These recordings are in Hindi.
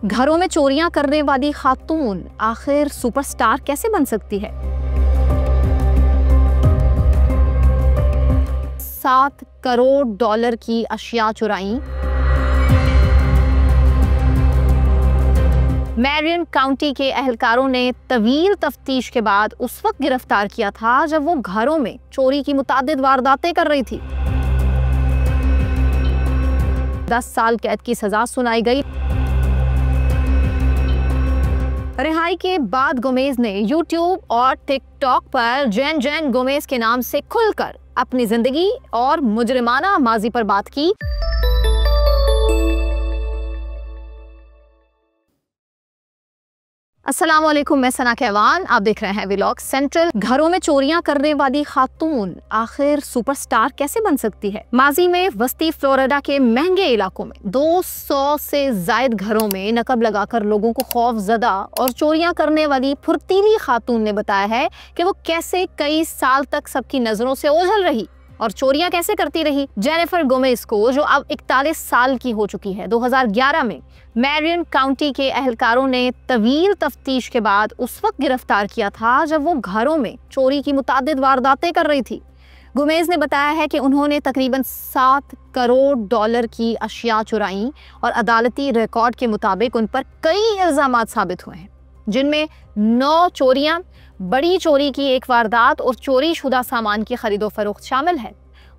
घरों में चोरियां करने वाली खातून आखिर सुपरस्टार कैसे बन सकती है? 7 करोड़ डॉलर की अशिया चुराई। मैरियन काउंटी के एहलकारों ने तवील तफ्तीश के बाद उस वक्त गिरफ्तार किया था जब वो घरों में चोरी की मुतादिद वारदातें कर रही थी। 10 साल कैद की सजा सुनाई गई। रिहाई के बाद गोमेज ने यूट्यूब और टिकटॉक पर जेन गोमेज के नाम से खुलकर अपनी जिंदगी और मुजरिमाना माजी पर बात की। अस्सलाम वालेकुम, मैं सना कहवान, आप देख रहे हैं व्लॉग सेंट्रल। घरों में चोरियां करने वाली खातून आखिर सुपरस्टार कैसे बन सकती है? माजी में वस्ती फ्लोरिडा के महंगे इलाकों में 200 से जायद घरों में नकब लगाकर लोगों को खौफजदा और चोरियां करने वाली फुर्तीली खातून ने बताया है कि वो कैसे कई साल तक सबकी नजरों से ओझल रही और चोरियां कैसे करती रही। जेनिफर गोमेज को, जो अब 41 साल की हो चुकी है, 2011 में मैरियन काउंटी के एहलकारों ने तवील तफ्तीश के बाद उस वक्त गिरफ्तार किया था जब वो घरों में चोरी की मुतादिद वारदातें कर रही थी। गोमेज ने बताया है कि उन्होंने तकरीबन 7 करोड़ डॉलर की अशिया चुराई और अदालती रिकॉर्ड के मुताबिक उन पर कई इल्जामात साबित हुए हैं, जिनमें 9 चोरियां, बड़ी चोरी की एक वारदात और चोरी शुदा सामान की खरीदो फरोख्त शामिल है।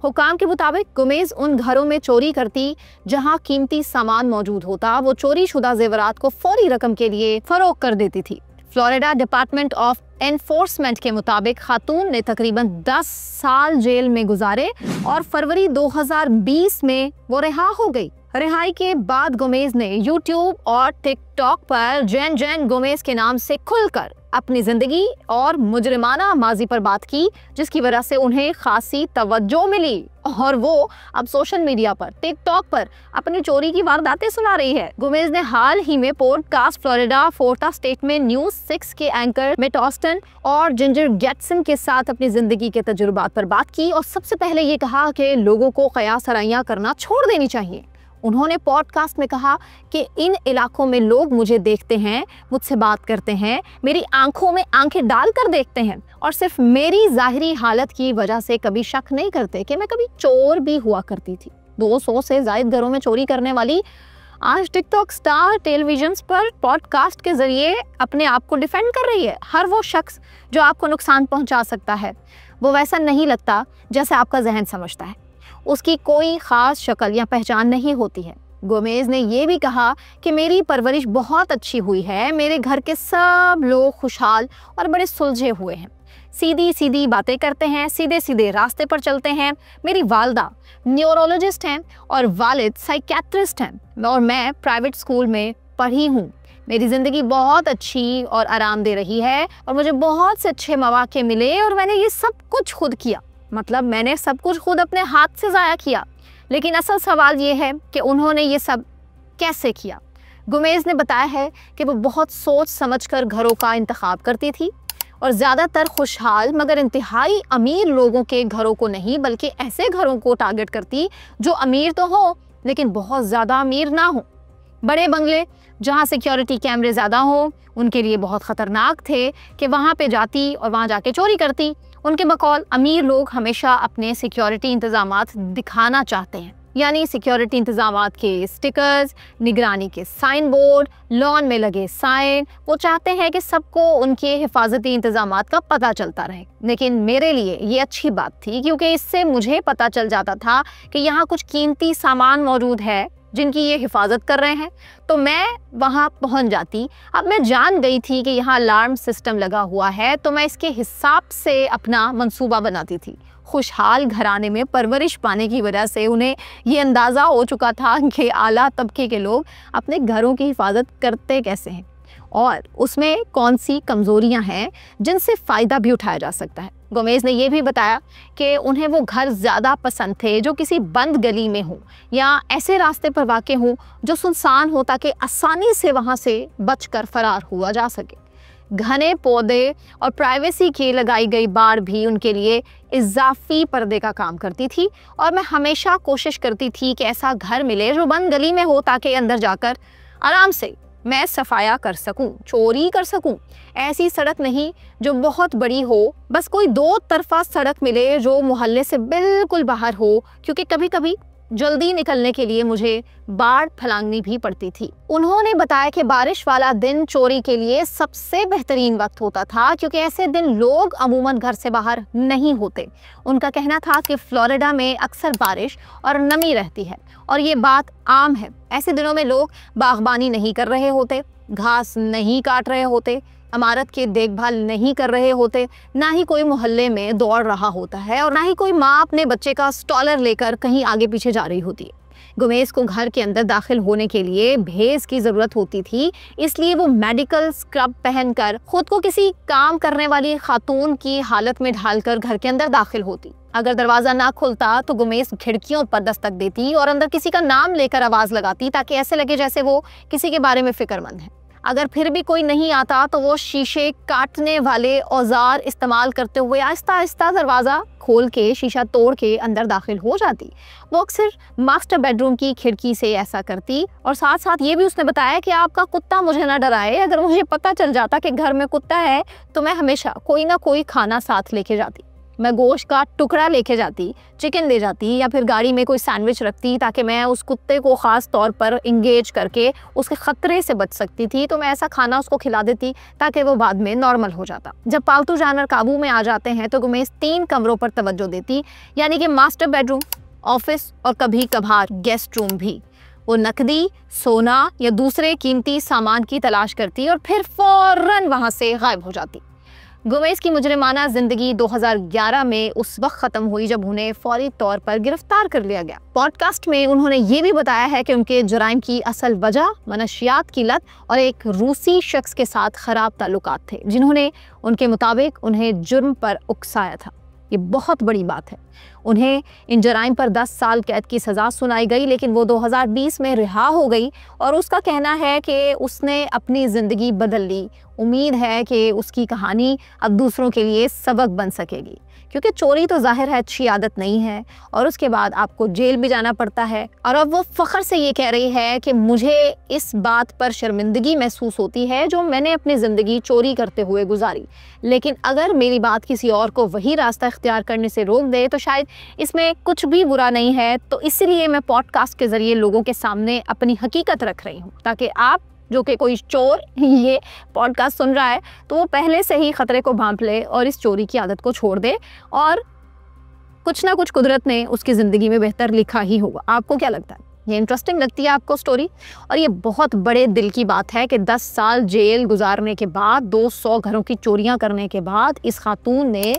हुकाम के मुताबिक गोमेज उन घरों में चोरी करती जहां कीमती सामान मौजूद होता। वो चोरी शुदा जेवरात को फौरी रकम के लिए फरोख्त कर देती थी। फ्लोरिडा डिपार्टमेंट ऑफ एनफोर्समेंट के मुताबिक खातून ने तकरीबन 10 साल जेल में गुजारे और फरवरी 2020 में वो रिहा हो गई। रिहाई के बाद गोमेज ने यूट्यूब और टिकटॉक पर जेन गोमेज के नाम से खुलकर अपनी जिंदगी और मुजरिमाना माजी पर बात की, जिसकी वजह से उन्हें खासी तवज्जो मिली और वो अब सोशल मीडिया पर, टिकटॉक पर अपनी चोरी की वारदातें सुना रही है। गोमेज ने हाल ही में पॉडकास्ट फ्लोरिडा फोर्टा स्टेट में न्यूज़ 6 के एंकर मेट ऑस्टन और जिंजर गेटसन के साथ अपनी जिंदगी के तजुर्बात पर बात की और सबसे पहले ये कहा कि लोगों को कयास सराइयां करना छोड़ देनी चाहिए। उन्होंने पॉडकास्ट में कहा कि इन इलाकों में लोग मुझे देखते हैं, मुझसे बात करते हैं, मेरी आंखों में आंखें डालकर देखते हैं और सिर्फ मेरी जाहिरी हालत की वजह से कभी शक नहीं करते कि मैं कभी चोर भी हुआ करती थी। 200 से जायद घरों में चोरी करने वाली आज टिकटॉक स्टार टेलीविजन पर पॉडकास्ट के जरिए अपने आप को डिफेंड कर रही है। हर वो शख्स जो आपको नुकसान पहुंचा सकता है वो वैसा नहीं लगता जैसे आपका जहन समझता है। उसकी कोई ख़ास शक्ल या पहचान नहीं होती है। गोमेज ने यह भी कहा कि मेरी परवरिश बहुत अच्छी हुई है, मेरे घर के सब लोग खुशहाल और बड़े सुलझे हुए हैं, सीधी सीधी बातें करते हैं, सीधे सीधे रास्ते पर चलते हैं। मेरी वालदा न्यूरोलॉजिस्ट हैं और वालिद साइकियाट्रिस्ट हैं और मैं प्राइवेट स्कूल में पढ़ी हूँ। मेरी ज़िंदगी बहुत अच्छी और आराम दे रही है और मुझे बहुत से अच्छे मौके मिले और मैंने ये सब कुछ खुद किया। मतलब मैंने सब कुछ खुद अपने हाथ से ज़ाया किया। लेकिन असल सवाल ये है कि उन्होंने ये सब कैसे किया। गोमेज ने बताया है कि वो बहुत सोच समझकर घरों का इंतखाब करती थी और ज़्यादातर खुशहाल मगर इंतहाई अमीर लोगों के घरों को नहीं, बल्कि ऐसे घरों को टारगेट करती जो अमीर तो हो लेकिन बहुत ज़्यादा अमीर ना हो। बड़े बंगले जहाँ सिक्योरिटी कैमरे ज़्यादा हो उनके लिए बहुत ख़तरनाक थे कि वहाँ पे जाती और वहाँ जाके चोरी करती। उनके बकौल अमीर लोग हमेशा अपने सिक्योरिटी इंतज़ामात दिखाना चाहते हैं, यानी सिक्योरिटी इंतज़ामात के स्टिकर्स, निगरानी के साइन बोर्ड, लॉन में लगे साइन। वो चाहते हैं कि सबको उनके हिफाजती इंतज़ामात का पता चलता रहे। लेकिन मेरे लिए ये अच्छी बात थी क्योंकि इससे मुझे पता चल जाता था कि यहाँ कुछ कीमती सामान मौजूद है जिनकी ये हिफाजत कर रहे हैं, तो मैं वहाँ पहुँच जाती। अब मैं जान गई थी कि यहाँ अलार्म सिस्टम लगा हुआ है, तो मैं इसके हिसाब से अपना मंसूबा बनाती थी। खुशहाल घराने में परवरिश पाने की वजह से उन्हें ये अंदाज़ा हो चुका था कि आला तबके के लोग अपने घरों की हिफाजत करते कैसे हैं और उसमें कौन सी कमज़ोरियाँ हैं जिनसे फ़ायदा भी उठाया जा सकता है। गोमेज ने यह भी बताया कि उन्हें वो घर ज़्यादा पसंद थे जो किसी बंद गली में हो या ऐसे रास्ते पर वाक़ हो जो सुनसान हो, ताकि आसानी से वहाँ से बचकर फ़रार हुआ जा सके। घने पौधे और प्राइवेसी की लगाई गई बार भी उनके लिए इजाफी पर्दे का काम करती थी और मैं हमेशा कोशिश करती थी कि ऐसा घर मिले जो बंद गली में हो ताकि अंदर जाकर आराम से मैं सफाया कर सकूं, चोरी कर सकूं। ऐसी सड़क नहीं जो बहुत बड़ी हो, बस कोई दो तरफा सड़क मिले जो मोहल्ले से बिल्कुल बाहर हो, क्योंकि कभी कभी जल्दी निकलने के लिए मुझे बाढ़ फलांगनी भी पड़ती थी। उन्होंने बताया कि बारिश वाला दिन चोरी के लिए सबसे बेहतरीन वक्त होता था, क्योंकि ऐसे दिन लोग अमूमन घर से बाहर नहीं होते। उनका कहना था कि फ्लोरिडा में अक्सर बारिश और नमी रहती है और ये बात आम है। ऐसे दिनों में लोग बागबानी नहीं कर रहे होते, घास नहीं काट रहे होते, इमारत की देखभाल नहीं कर रहे होते, ना ही कोई मोहल्ले में दौड़ रहा होता है और ना ही कोई माँ अपने बच्चे का स्ट्रॉलर लेकर कहीं आगे पीछे जा रही होती है। गुमेज को घर के अंदर दाखिल होने के लिए भेस की ज़रूरत होती थी, इसलिए वो मेडिकल स्क्रब पहनकर खुद को किसी काम करने वाली खातून की हालत में ढालकर घर के अंदर दाखिल होती। अगर दरवाज़ा ना खुलता तो गुमेज खिड़कियों पर दस्तक देती और अंदर किसी का नाम लेकर आवाज़ लगाती, ताकि ऐसे लगे जैसे वो किसी के बारे में फ़िक्रमंद है। अगर फिर भी कोई नहीं आता तो वो शीशे काटने वाले औजार इस्तेमाल करते हुए आहिस्ता आहिस्ता दरवाज़ा खोल के शीशा तोड़ के अंदर दाखिल हो जाती। वो अक्सर मास्टर बेडरूम की खिड़की से ऐसा करती और साथ साथ ये भी उसने बताया कि आपका कुत्ता मुझे ना डराए। अगर मुझे पता चल जाता कि घर में कुत्ता है तो मैं हमेशा कोई ना कोई खाना साथ लेके जाती। मैं गोश्त का टुकड़ा लेके जाती, चिकन ले जाती या फिर गाड़ी में कोई सैंडविच रखती, ताकि मैं उस कुत्ते को ख़ास तौर पर इंगेज करके उसके ख़तरे से बच सकती थी। तो मैं ऐसा खाना उसको खिला देती ताकि वो बाद में नॉर्मल हो जाता। जब पालतू जानवर काबू में आ जाते हैं तो गुमेज 3 कमरों पर तवज्जो देती, यानी कि मास्टर बेडरूम, ऑफिस और कभी कभार गेस्ट रूम भी। वो नकदी, सोना या दूसरे कीमती सामान की तलाश करती और फिर फ़ौरन वहाँ से गायब हो जाती। गुमेज की मुजरिमाना ज़िंदगी 2011 में उस वक्त ख़त्म हुई जब उन्हें फौरी तौर पर गिरफ्तार कर लिया गया। पॉडकास्ट में उन्होंने ये भी बताया है कि उनके जुराइम की असल वजह मनशियात की लत और एक रूसी शख्स के साथ ख़राब ताल्लुकात थे, जिन्होंने उनके मुताबिक उन्हें जुर्म पर उकसाया था। ये बहुत बड़ी बात है। उन्हें इन जराइम पर 10 साल कैद की सज़ा सुनाई गई, लेकिन वो 2020 में रिहा हो गई और उसका कहना है कि उसने अपनी ज़िंदगी बदल ली। उम्मीद है कि उसकी कहानी अब दूसरों के लिए सबक बन सकेगी, क्योंकि चोरी तो जाहिर है अच्छी आदत नहीं है और उसके बाद आपको जेल भी जाना पड़ता है। और अब वो फ़ख्र से ये कह रही है कि मुझे इस बात पर शर्मिंदगी महसूस होती है जो मैंने अपनी ज़िंदगी चोरी करते हुए गुजारी, लेकिन अगर मेरी बात किसी और को वही रास्ता इख्तियार करने से रोक दे तो शायद इसमें कुछ भी बुरा नहीं है। तो इसलिए मैं पॉडकास्ट के ज़रिए लोगों के सामने अपनी हकीकत रख रही हूँ, ताकि आप जो कि कोई चोर ये पॉडकास्ट सुन रहा है तो वो पहले से ही ख़तरे को भांप ले और इस चोरी की आदत को छोड़ दे, और कुछ ना कुछ कुदरत ने उसकी ज़िंदगी में बेहतर लिखा ही होगा। आपको क्या लगता है? ये इंटरेस्टिंग लगती है आपको स्टोरी? और ये बहुत बड़े दिल की बात है कि 10 साल जेल गुजारने के बाद, 200 घरों की चोरियां करने के बाद इस खातून ने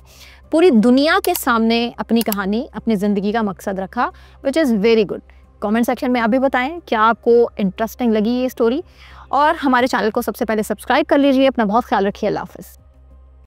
पूरी दुनिया के सामने अपनी कहानी, अपनी ज़िंदगी का मकसद रखा, which is very good. Comment section में आप भी बताएं क्या आपको इंटरेस्टिंग लगी ये स्टोरी, और हमारे चैनल को सबसे पहले सब्सक्राइब कर लीजिए। अपना बहुत ख्याल रखिए। अल्लाह हाफ़िज़।